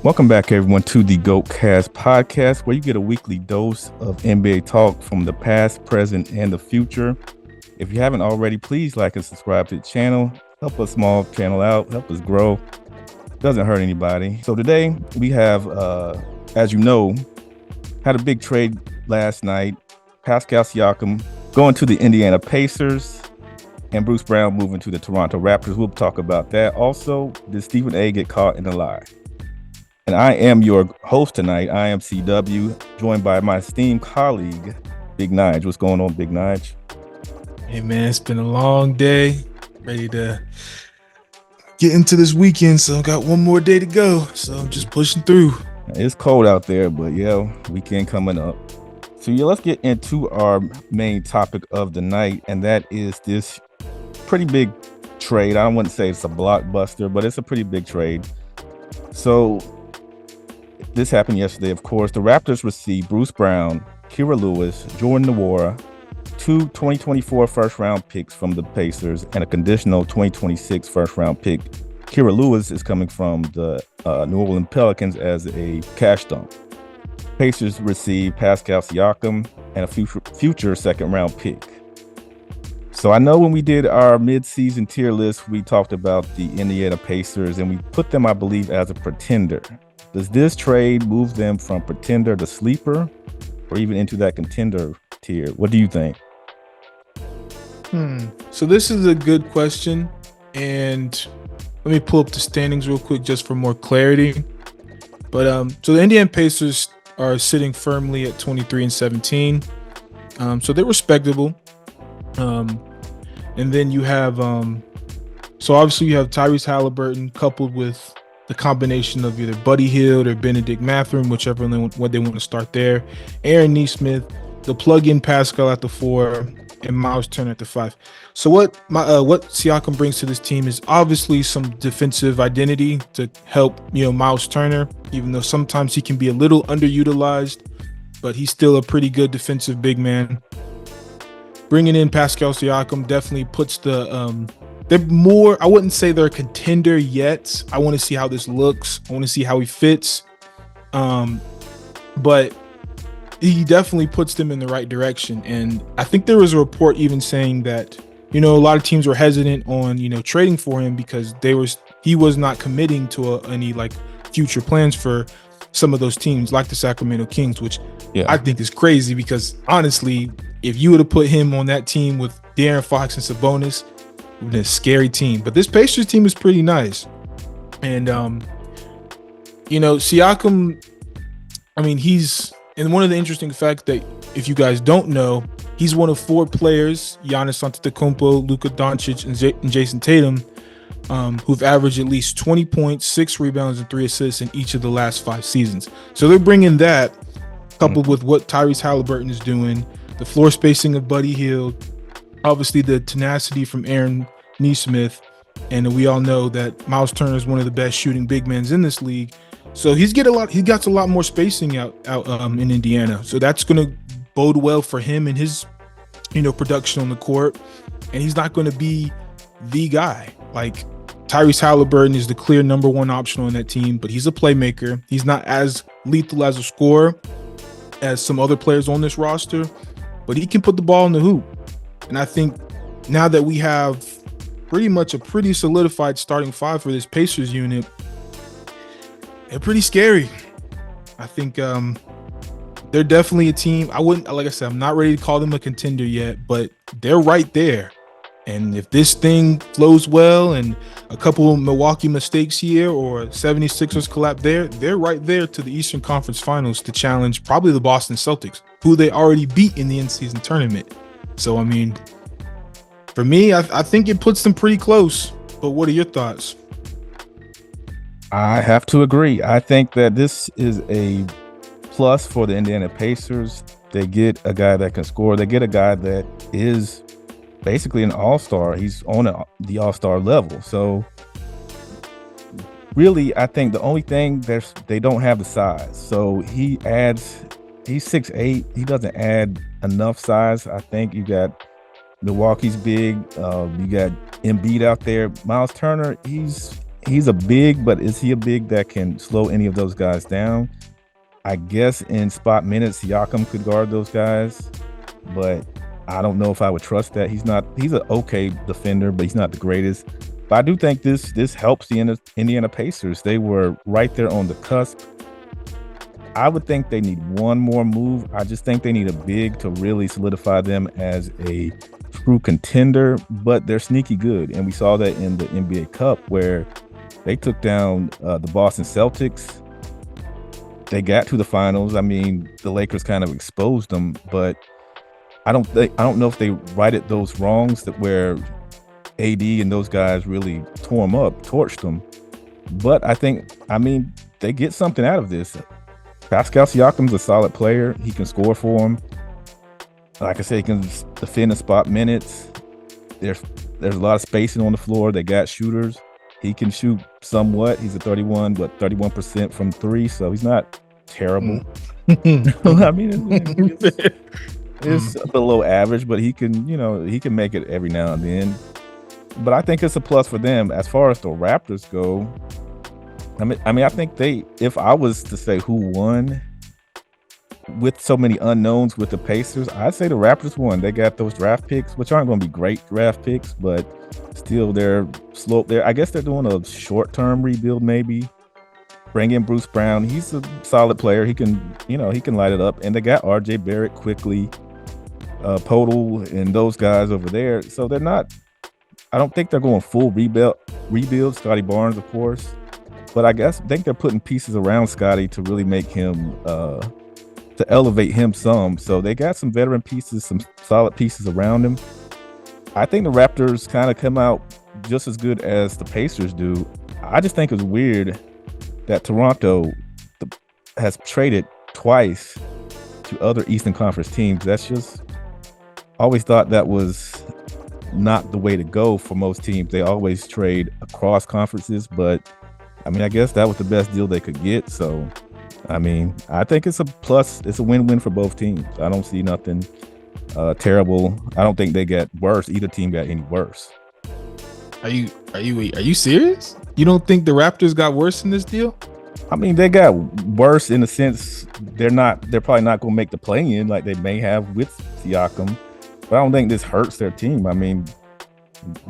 Welcome back, everyone, to the GOATcast podcast, where you get a weekly dose of NBA talk from the past, present, and the future. If you haven't already, please like and subscribe to the channel. Help a small channel out. Help us grow. Doesn't hurt anybody. So today we have, as you know, had a big trade last night. Pascal Siakam going to the Indiana Pacers and Bruce Brown moving to the Toronto Raptors. We'll talk about that. Also, did Stephen A get caught in a lie? And I am your host tonight. I am CW, joined by my esteemed colleague, Big Nige. What's going on, Big Nige? Hey, man, it's been a long day. Ready to get into this weekend, so I got one more day to go. So I'm just pushing through. It's cold out there, but yeah, weekend coming up. So yeah, let's get into our main topic of the night, and that is this pretty big trade. I wouldn't say it's a blockbuster, but it's a pretty big trade. So this happened yesterday, of course. The Raptors received Bruce Brown, Kira Lewis, Jordan Nwora, 2 2024 first-round picks from the Pacers, and a conditional 2026 first-round pick. Kira Lewis is coming from the New Orleans Pelicans as a cash dump. Pacers received Pascal Siakam and a future second-round pick. So I know when we did our mid-season tier list, we talked about the Indiana Pacers, and we put them, I believe, as a pretender. Does this trade move them from pretender to sleeper, or even into that contender tier? What do you think? So this is a good question, and let me pull up the standings real quick just for more clarity. But so the Indiana Pacers are sitting firmly at 23-17, so they're respectable. And then you have so obviously you have Tyrese Halliburton coupled with the combination of either Buddy Hield or Benedict Mathurin, whichever what they want to start there. Aaron Nesmith, the plug-in Pascal at the 4, and Miles Turner at the 5. So what Siakam brings to this team is obviously some defensive identity to help Miles Turner, even though sometimes he can be a little underutilized, but he's still a pretty good defensive big man. Bringing in Pascal Siakam definitely puts they're more, I wouldn't say they're a contender yet. I want to see how this looks. I want to see how he fits. But he definitely puts them in the right direction. And I think there was a report even saying that, a lot of teams were hesitant on, trading for him because he was not committing to any future plans for some of those teams like the Sacramento Kings, which I think is crazy because honestly, if you would have put him on that team with De'Aaron Fox and Sabonis, it would have been a scary team. But this Pacers team is pretty nice. And, Siakam, and one of the interesting facts that if you guys don't know, he's one of 4 players, Giannis Antetokounmpo, Luka Doncic, and Jason Tatum, who've averaged at least 20 points, 6 rebounds, and 3 assists in each of the last 5 seasons. So they're bringing that, coupled with what Tyrese Halliburton is doing, the floor spacing of Buddy Hield, obviously the tenacity from Aaron Nesmith, and we all know that Miles Turner is one of the best shooting big men in this league. So he got a lot more spacing out in Indiana. So that's going to bode well for him and his, production on the court. And he's not going to be the guy. Like Tyrese Halliburton is the clear number 1 option on that team, but he's a playmaker. He's not as lethal as a scorer as some other players on this roster, but he can put the ball in the hoop. And I think now that we have pretty much a pretty solidified starting 5 for this Pacers unit, they're pretty scary. I think they're definitely a team. Like I said, I'm not ready to call them a contender yet, but they're right there. And if this thing flows well and a couple of Milwaukee mistakes here or 76ers collapse there, they're right there to the Eastern Conference Finals to challenge probably the Boston Celtics, who they already beat in the in-season tournament. So, for me, I think it puts them pretty close. But what are your thoughts? I have to agree. I think that this is a plus for the Indiana Pacers. They get a guy that can score. They get a guy that is basically an all-star. He's on the all-star level. So really, I think the only thing they don't have the size. So he's 6'8". He doesn't add enough size. I think you got Milwaukee's big. You got Embiid out there. Miles Turner, he's he's a big, but is he a big that can slow any of those guys down? I guess in spot minutes, Siakam could guard those guys, but I don't know if I would trust that. He's an okay defender, but he's not the greatest. But I do think this helps the Indiana Pacers. They were right there on the cusp. I would think they need one more move. I just think they need a big to really solidify them as a true contender, but they're sneaky good. And we saw that in the NBA Cup where they took down the Boston Celtics. They got to the finals. I mean, the Lakers kind of exposed them, but I don't know if they righted those wrongs that where AD and those guys really tore them up, torched them. But I mean, they get something out of this. Pascal Siakam's a solid player. He can score for them. Like I said, he can defend in spot minutes. There's a lot of spacing on the floor. They got shooters. He can shoot somewhat. He's a 31% from three, so he's not terrible. I mean, it's below average, but he can make it every now and then. But I think it's a plus for them. As far as the Raptors go, I mean, I think if I was to say who won with so many unknowns with the Pacers, I'd say the Raptors won. They got those draft picks, which aren't going to be great draft picks, but still they're slow. I guess they're doing a short-term rebuild, maybe. Bring in Bruce Brown. He's a solid player. He can light it up. And they got RJ Barrett quickly, Podol, and those guys over there. So they're not. I don't think they're going full rebuild. Scotty Barnes, of course, but I think they're putting pieces around Scotty to really make him to elevate him some. So they got some veteran pieces, some solid pieces around him. I think the Raptors kind of come out just as good as the Pacers do. I just think it's weird that Toronto has traded twice to other Eastern Conference teams. That's just always thought that was not the way to go for most teams. They always trade across conferences, but I mean, I guess that was the best deal they could get. So, I mean, I think it's a plus. It's a win-win for both teams. I don't see nothing terrible. I don't think they get worse. Either team got any worse. Are you serious? You don't think the Raptors got worse in this deal? I mean, they got worse in the sense they're probably not going to make the play-in like they may have with Siakam. But I don't think this hurts their team. I mean,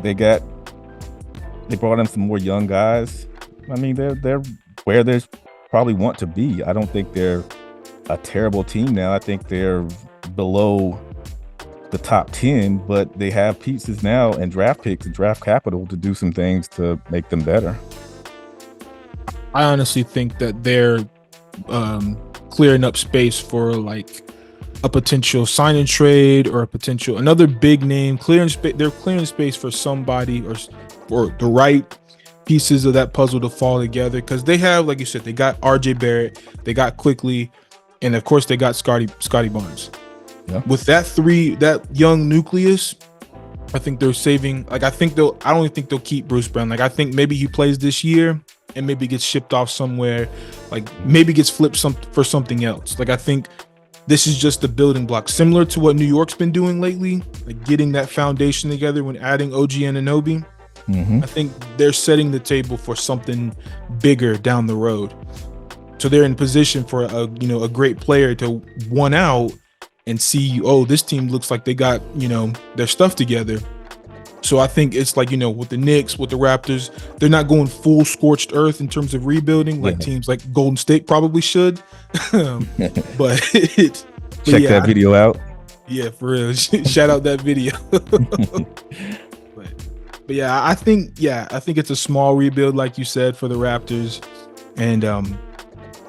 they brought in some more young guys. I mean, they're where they probably want to be. I don't think they're a terrible team now. I think they're below the top 10, but they have pieces now and draft picks and draft capital to do some things to make them better. I honestly think that they're clearing up space for like a potential sign and trade or another big name. They're clearing space for somebody or the right pieces of that puzzle to fall together, because they have, like you said, they got RJ Barrett, they got Quickly, and of course they got Scotty Barnes. Yeah. With that young nucleus, I think they're saving. Like I don't even think they'll keep Bruce Brown. Like I think maybe he plays this year and maybe gets shipped off somewhere, like maybe gets flipped for something else. Like I think this is just the building block, similar to what New York's been doing lately, like getting that foundation together when adding OG Anunoby. Mm-hmm. I think they're setting the table for something bigger down the road. So they're in position for a great player to one out and see, this team looks like they got, their stuff together. So I think it's like, with the Knicks, with the Raptors, they're not going full scorched earth in terms of rebuilding like teams like Golden State probably should. But check that video out. Yeah, for real. Shout out that video. But yeah, I think it's a small rebuild, like you said, for the Raptors. And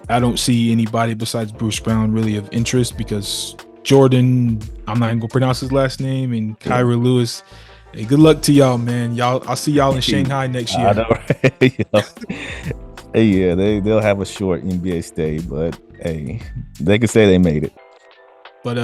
I don't see anybody besides Bruce Brown really of interest, because Jordan, I'm not even gonna pronounce his last name, and Kyra Lewis. Hey, good luck to y'all, man. I'll see y'all in Shanghai next year. I know, right? Yeah, they'll have a short NBA stay, but hey, they can say they made it. But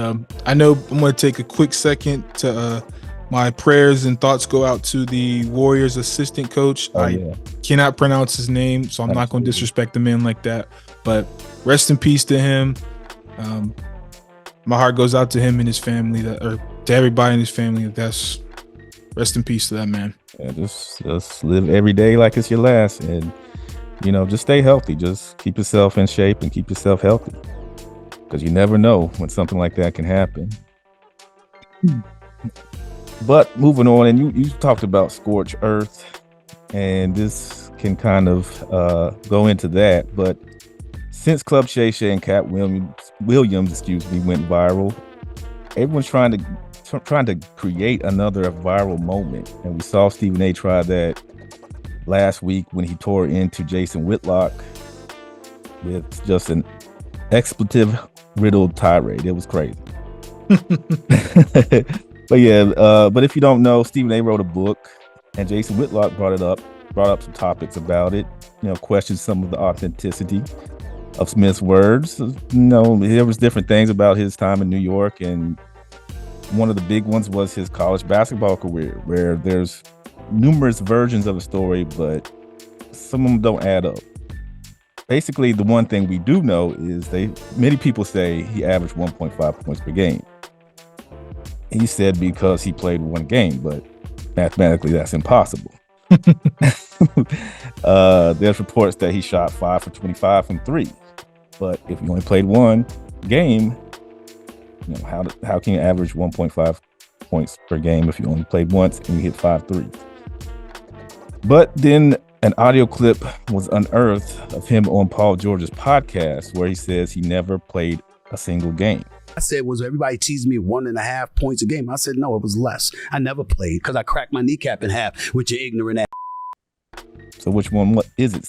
I know I'm gonna take a quick second to my prayers and thoughts go out to the Warriors assistant coach. I cannot pronounce his name, so I'm not going to disrespect the man like that. But rest in peace to him. My heart goes out to him and his family, or to everybody in his family. Rest in peace to that man. And just live every day like it's your last, and just stay healthy. Just keep yourself in shape and keep yourself healthy, because you never know when something like that can happen. But moving on, and you talked about scorched earth, and this can kind of go into that. But since Club Shay Shay and Cat Williams, went viral, everyone's trying to create another viral moment, and we saw Stephen A. try that last week when he tore into Jason Whitlock with just an expletive riddled tirade. It was crazy. But yeah, but if you don't know, Stephen A. wrote a book, and Jason Whitlock brought up some topics about it. Questioned some of the authenticity of Smith's words. There was different things about his time in New York, and one of the big ones was his college basketball career, where there's numerous versions of the story, but some of them don't add up. Basically, the one thing we do know is many people say he averaged 1.5 points per game. He said because he played one game, but mathematically that's impossible. There's reports that he shot 5 for 25 from 3, but if you only played one game, how can you average 1.5 points per game if you only played once and you hit 5 threes? But then an audio clip was unearthed of him on Paul George's podcast, where he says he never played a single game. I said, was everybody teasing me 1.5 points a game? I said, no, it was less. I never played because I cracked my kneecap in half with your ignorant ass. So which one is it,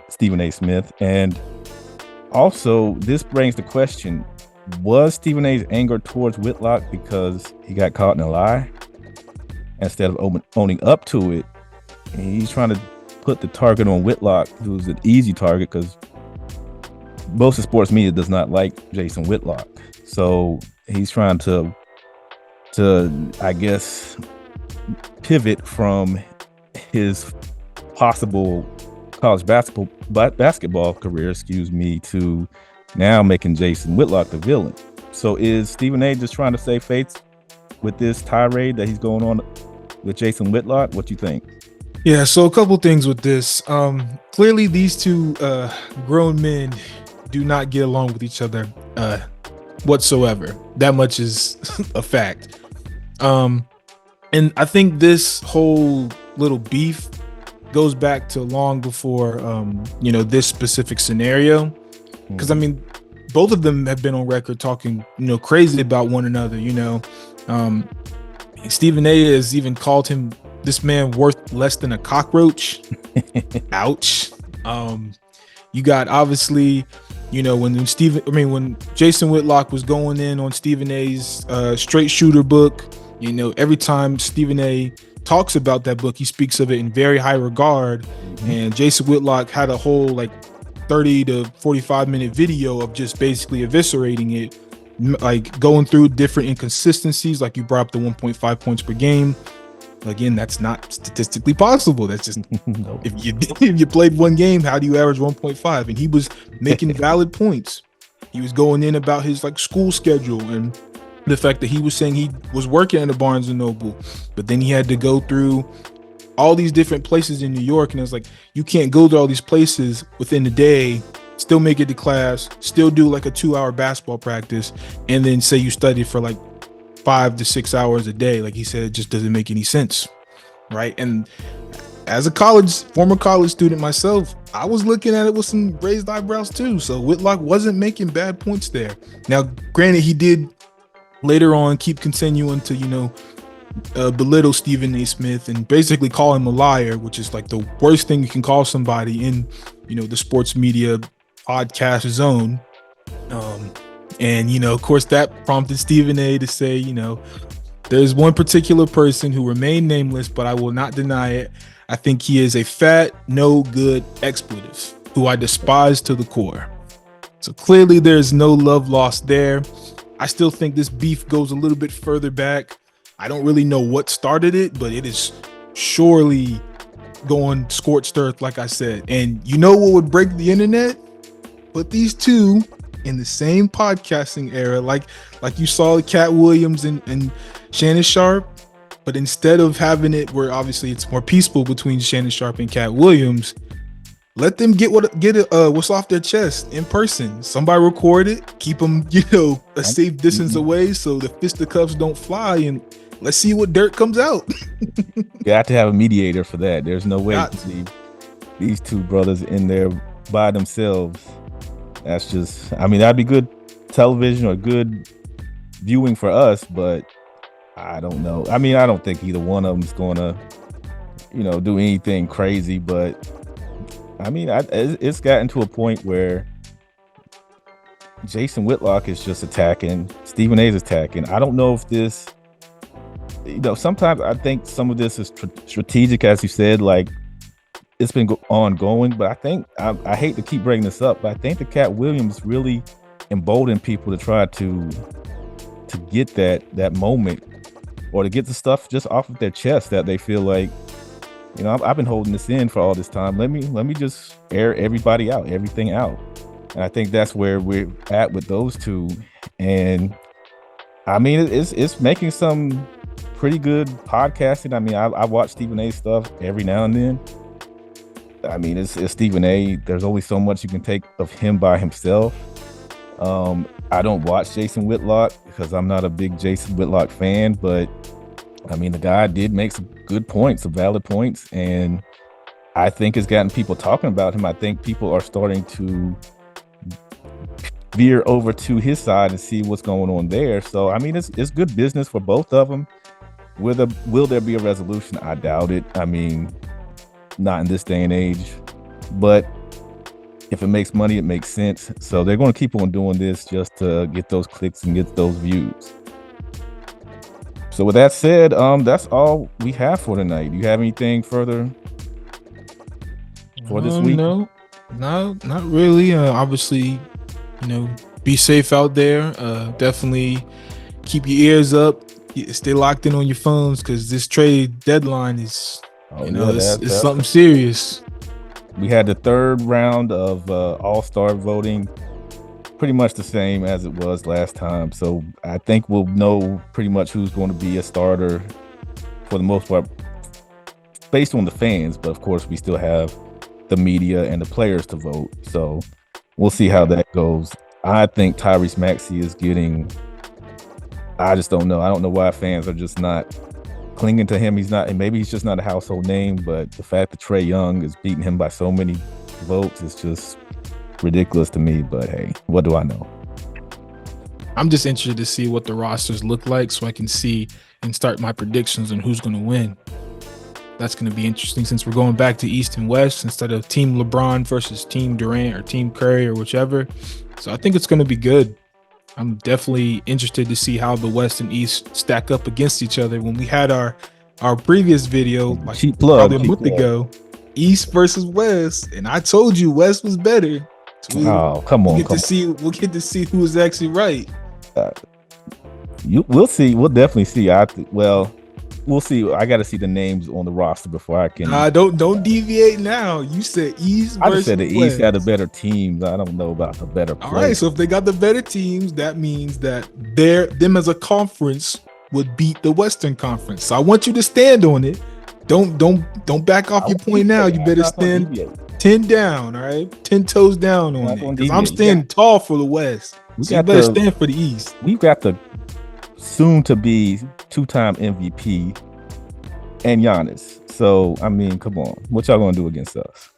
Stephen A. Smith? And also, this brings the question, was Stephen A.'s anger towards Whitlock because he got caught in a lie? Instead of owning up to it, he's trying to put the target on Whitlock, who's an easy target because most of sports media does not like Jason Whitlock. So he's trying to I guess, pivot from his possible college basketball career, to now making Jason Whitlock the villain. So is Stephen A. just trying to save face with this tirade that he's going on with Jason Whitlock? What do you think? Yeah, so a couple things with this. Clearly, these two grown men do not get along with each other whatsoever. That much is a fact. And I think this whole little beef goes back to long before, this specific scenario. Because, both of them have been on record talking, crazy about one another, Stephen A. has even called him this man worth less than a cockroach. Ouch. You got obviously, when Jason Whitlock was going in on Stephen A.'s straight shooter book, every time Stephen A. talks about that book, he speaks of it in very high regard. Mm-hmm. And Jason Whitlock had a whole 30 to 45 minute video of just basically eviscerating it, going through different inconsistencies, like you brought up the 1.5 points per game. Again, that's not statistically possible. That's just no. If you played one game, how do you average 1.5? And he was making valid points. He was going in about his school schedule and the fact that he was saying he was working at a Barnes and Noble, but then he had to go through all these different places in New York, and it's you can't go to all these places within the day, still make it to class, still do a 2-hour basketball practice, and then say you studied for 5 to 6 hours a day. Like he said, it just doesn't make any sense, right? And as a former college student myself, I was looking at it with some raised eyebrows too. So Whitlock wasn't making bad points there. Now, granted, he did later on keep continuing to, belittle Stephen A. Smith and basically call him a liar, which is the worst thing you can call somebody in, the sports media podcast zone. And, of course, that prompted Stephen A. to say, there's one particular person who remained nameless, but I will not deny it. I think he is a fat, no good expletive who I despise to the core. So clearly there's no love lost there. I still think this beef goes a little bit further back. I don't really know what started it, but it is surely going scorched earth, like I said. And what would break the internet? Put these two in the same podcasting era, like you saw Cat Williams and Shannon Sharp. But instead of having it where obviously it's more peaceful between Shannon Sharpe and Cat Williams, let them get what's off their chest in person. Somebody record it, keep them, a safe distance away so the fisticuffs don't fly, and let's see what dirt comes out. You have to have a mediator for that. There's no way to leave these two brothers in there by themselves. That's just, that'd be good television or good viewing for us, but I don't know. I don't think either one of them's gonna, do anything crazy, but it's gotten to a point where Jason Whitlock is just attacking, Stephen A is attacking. I don't know if this, sometimes I think some of this is strategic, as you said, like it's been ongoing, but I think, I hate to keep bringing this up, but I think the Cat Williams really emboldened people to try to get that moment, or to get the stuff just off of their chest that they feel like, I've been holding this in for all this time. Let me just air everything out. And I think that's where we're at with those two. And it's making some pretty good podcasting. I watch Stephen A stuff every now and then. It's Stephen A. There's only so much you can take of him by himself. I don't watch Jason Whitlock because I'm not a big Jason Whitlock fan, but the guy did make some good points, some valid points, and I think it's gotten people talking about him. I think people are starting to veer over to his side and see what's going on there. So, it's good business for both of them. Will there be a resolution? I doubt it. Not in this day and age, but if it makes money, it makes sense. So they're going to keep on doing this just to get those clicks and get those views. So with that said, that's all we have for tonight. Do you have anything further for this week? No, not really. Obviously, be safe out there. Definitely keep your ears up. Stay locked in on your phones, because this trade deadline is, it's something serious. We had the third round of All-Star voting, pretty much the same as it was last time. So I think we'll know pretty much who's going to be a starter for the most part, based on the fans. But of course, we still have the media and the players to vote. So we'll see how that goes. I think Tyrese Maxey is getting, I just don't know. I don't know why fans are just not clinging to him. He's not, and maybe he's just not a household name, but the fact that Trae Young is beating him by so many votes is just ridiculous to me. But hey, what do I know? I'm just interested to see what the rosters look like so I can see and start my predictions on who's going to win. That's going to be interesting, since we're going back to East and West instead of Team LeBron versus Team Durant or Team Curry or whichever. So I think it's going to be good. I'm definitely interested to see how the West and East stack up against each other. When we had our previous video, like probably a month ago, East versus West, and I told you West was better. So come on! We'll get to see who's actually right. We'll see. We'll definitely see. We'll see. I got to see the names on the roster before I can. Don't deviate now. You said East. I just said the East got the better teams. I don't know about the better players. All right. So if they got the better teams, that means that them as a conference would beat the Western Conference. So I want you to stand on it. Don't back off your point now. You better stand 10 down. All right, 10 toes down on it. Because I'm standing tall for the West. So you better stand for the East. We've got the soon to be two-time MVP and Giannis. So come on, what y'all gonna do against us?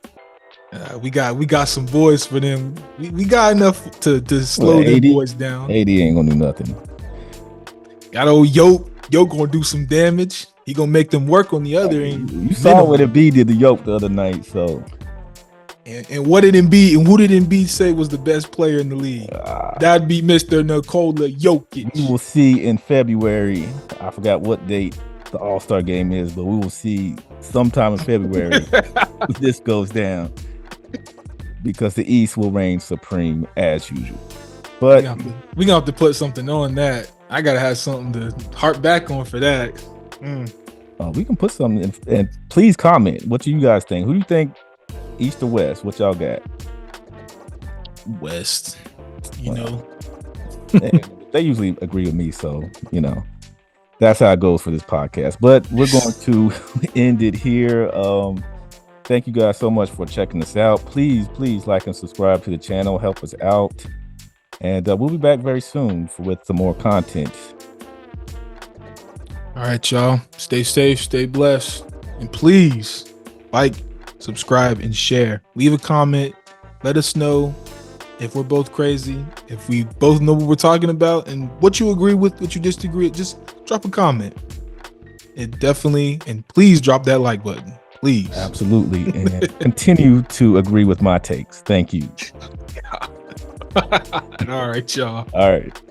We got some boys for them. We got enough to slow them boys down. AD ain't gonna do nothing. Got old Yoke gonna do some damage. He gonna make them work on the other end. You saw what Embiid did to Yoke the other night. So and what did Embiid and who did Embiid say was the best player in the league? That'd be Mr. Nikola Jokic. We will see in February. I forgot what date the All-Star game is, but we will see sometime in February if this goes down, because the East will reign supreme as usual. But we gonna have to put something on that. I gotta have something to harp back on for that. We can put something in, and please comment what you guys think. Who do you think, East or West? What y'all got? West. They usually agree with me, so that's how it goes for this podcast. But we're going to end it here. Thank you guys so much for checking us out. Please like and subscribe to the channel. Help us out. And we'll be back very soon with some more content. All right, y'all. Stay safe, stay blessed. And please like, subscribe, and share. Leave a comment. Let us know if we're both crazy, if we both know what we're talking about, and what you agree with, what you disagree with. Just drop a comment. It definitely, and please drop that like button. Please. Absolutely. And continue to agree with my takes. Thank you. All right, y'all. All right.